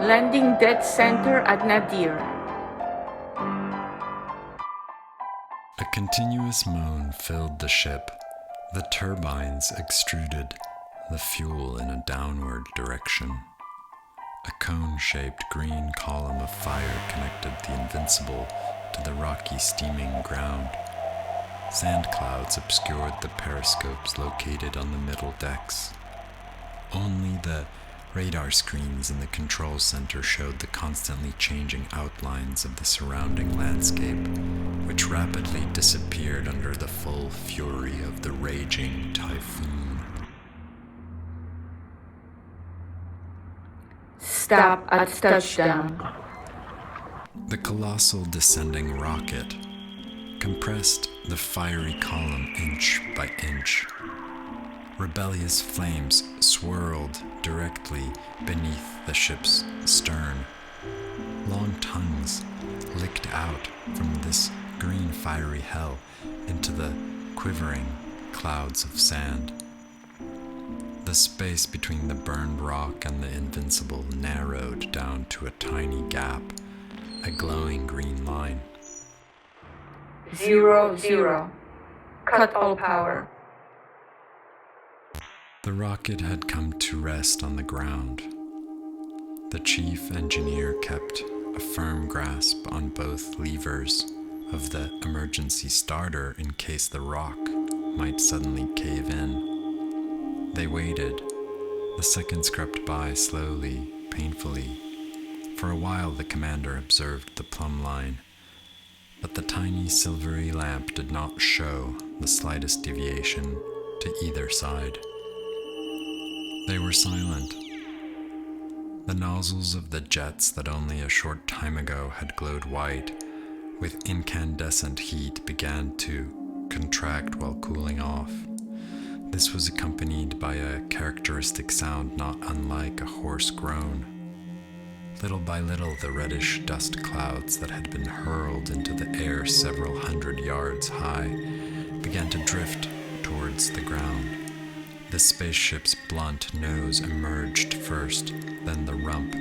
landing dead center at nadir. A continuous moan filled the ship. The turbines extruded the fuel in a downward direction. A cone-shaped green column of fire connected the Invincible to the rocky, steaming ground. Sand clouds obscured the periscopes located on the middle decks. Only the radar screens in the control center showed the constantly changing outlines of the surrounding landscape, which rapidly disappeared under the full fury of the raging typhoon. Stop at touchdown. The colossal descending rocket compressed the fiery column inch by inch. Rebellious flames swirled directly beneath the ship's stern. Long tongues licked out from this green fiery hell into the quivering clouds of sand. The space between the burned rock and the Invincible narrowed down to a tiny gap, a glowing green line. 0-0. Cut all power. The rocket had come to rest on the ground. The chief engineer kept a firm grasp on both levers of the emergency starter in case the rock might suddenly cave in. They waited. The seconds crept by slowly, painfully. For a while the commander observed the plumb line, but the tiny silvery lamp did not show the slightest deviation to either side. They were silent. The nozzles of the jets that only a short time ago had glowed white with incandescent heat began to contract while cooling off. This was accompanied by a characteristic sound not unlike a hoarse groan. Little by little, the reddish dust clouds that had been hurled into the air several hundred yards high began to drift towards the ground. The spaceship's blunt nose emerged first, then the rump,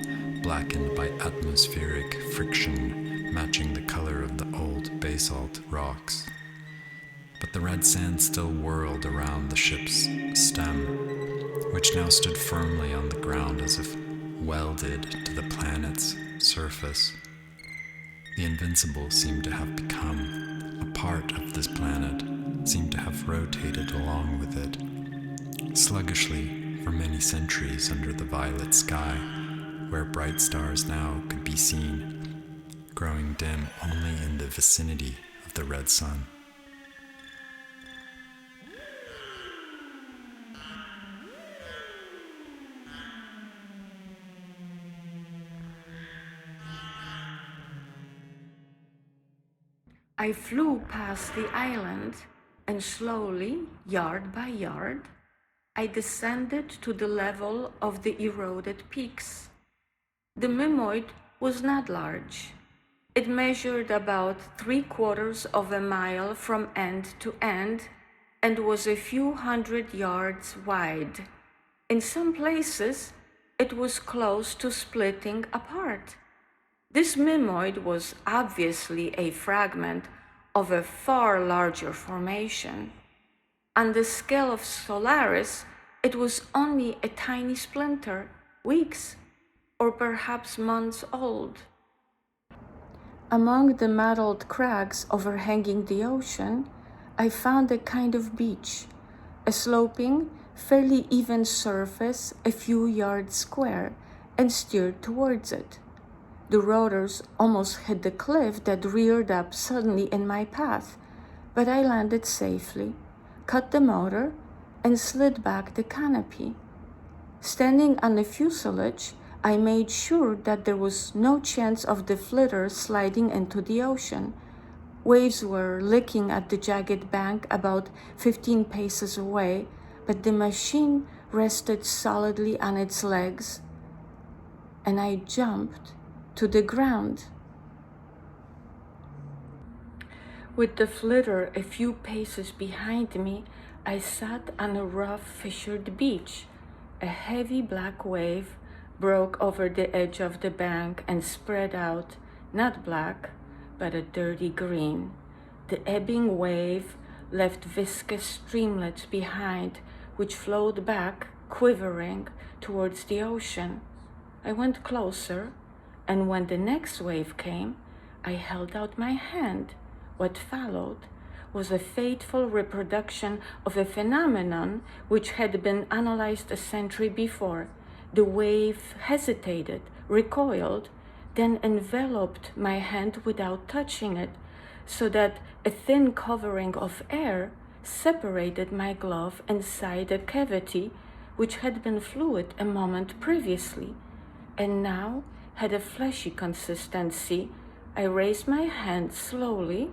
blackened by atmospheric friction matching the color of the old basalt rocks. But the red sand still whirled around the ship's stem, which now stood firmly on the ground as if welded to the planet's surface. The Invincible seemed to have become a part of this planet, seemed to have rotated along with it, sluggishly for many centuries under the violet sky, where bright stars now could be seen, growing dim only in the vicinity of the red sun. I flew past the island, and slowly, yard by yard, I descended to the level of the eroded peaks. The Mimoid was not large. It measured about 3/4 of a mile from end to end and was a few hundred yards wide. In some places, it was close to splitting apart. This Mimoid was obviously a fragment of a far larger formation. On the scale of Solaris, it was only a tiny splinter, weeks or perhaps months old. Among the mottled crags overhanging the ocean, I found a kind of beach, a sloping, fairly even surface a few yards square, and steered towards it. The rotors almost hit the cliff that reared up suddenly in my path, but I landed safely, cut the motor, and slid back the canopy. Standing on the fuselage, I made sure that there was no chance of the flitter sliding into the ocean. Waves were licking at the jagged bank about 15 paces away, but the machine rested solidly on its legs, and I jumped to the ground. With the flitter a few paces behind me, I sat on a rough fissured beach. A heavy black wave broke over the edge of the bank and spread out, not black, but a dirty green. The ebbing wave left viscous streamlets behind, which flowed back, quivering, towards the ocean. I went closer, and when the next wave came, I held out my hand. What followed was a fateful reproduction of a phenomenon which had been analyzed a century before. The wave hesitated, recoiled, then enveloped my hand without touching it, so that a thin covering of air separated my glove inside a cavity which had been fluid a moment previously, and now had a fleshy consistency. I raised my hand slowly,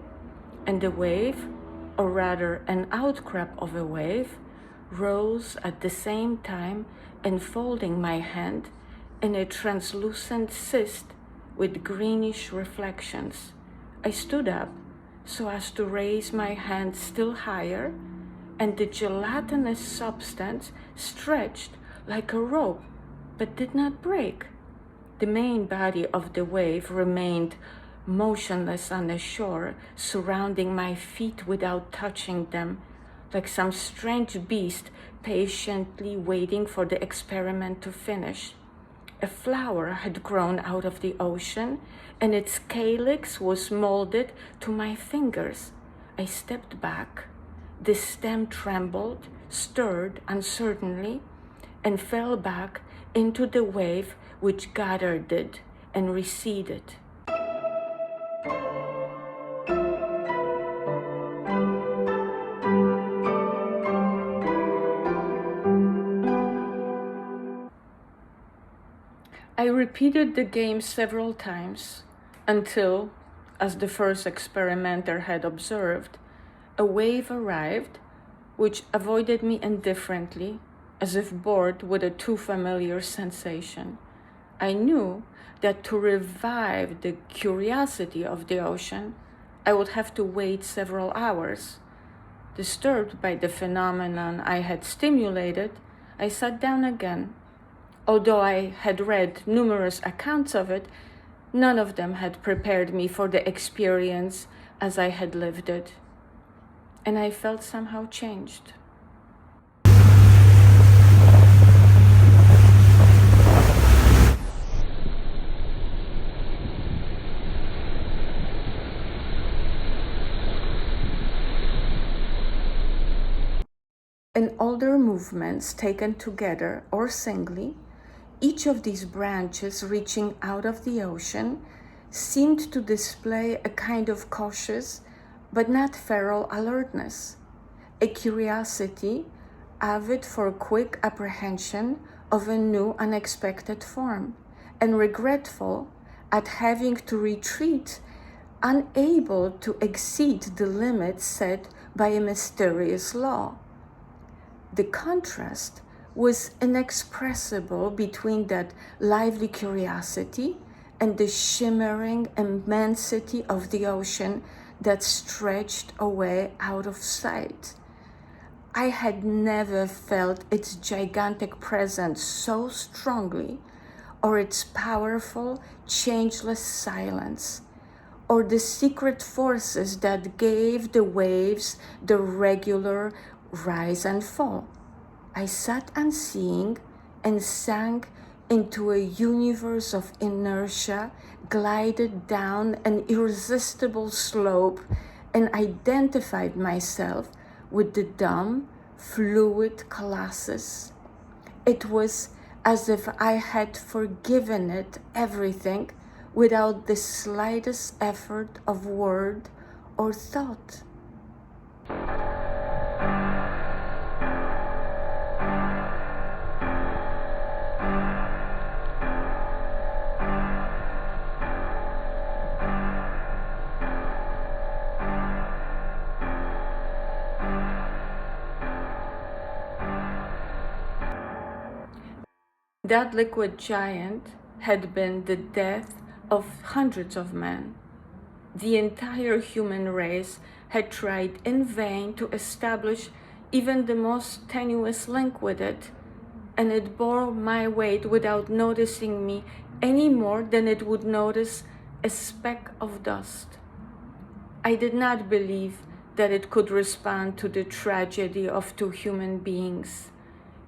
and the wave, or rather an outcrop of a wave, rose at the same time, enfolding my hand in a translucent cyst with greenish reflections. I stood up so as to raise my hand still higher, and the gelatinous substance stretched like a rope but did not break. The main body of the wave remained motionless on the shore, surrounding my feet without touching them, like some strange beast patiently waiting for the experiment to finish. A flower had grown out of the ocean, and its calyx was molded to my fingers. I stepped back. The stem trembled, stirred uncertainly, and fell back into the wave which gathered it and receded. I repeated the game several times until, as the first experimenter had observed, a wave arrived which avoided me indifferently, as if bored with a too familiar sensation. I knew that to revive the curiosity of the ocean, I would have to wait several hours. Disturbed by the phenomenon I had stimulated, I sat down again. Although I had read numerous accounts of it, none of them had prepared me for the experience as I had lived it. And I felt somehow changed. In older movements taken together or singly, each of these branches reaching out of the ocean seemed to display a kind of cautious but not feral alertness, a curiosity avid for quick apprehension of a new unexpected form, and regretful at having to retreat, unable to exceed the limits set by a mysterious law. The contrast was inexpressible between that lively curiosity and the shimmering immensity of the ocean that stretched away out of sight. I had never felt its gigantic presence so strongly, or its powerful, changeless silence, or the secret forces that gave the waves the regular rise and fall. I sat unseeing and sank into a universe of inertia, glided down an irresistible slope, and identified myself with the dumb, fluid colossus. It was as if I had forgiven it everything without the slightest effort of word or thought. That liquid giant had been the death of hundreds of men. The entire human race had tried in vain to establish even the most tenuous link with it, and it bore my weight without noticing me any more than it would notice a speck of dust. I did not believe that it could respond to the tragedy of two human beings,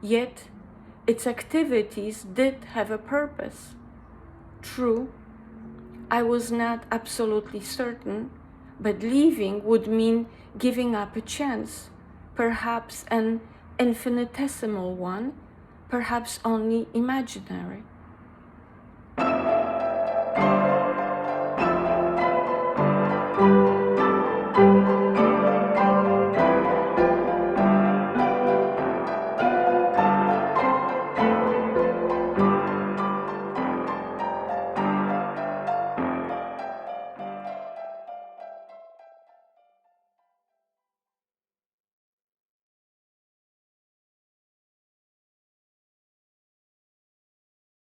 yet its activities did have a purpose. True, I was not absolutely certain, but leaving would mean giving up a chance, perhaps an infinitesimal one, perhaps only imaginary.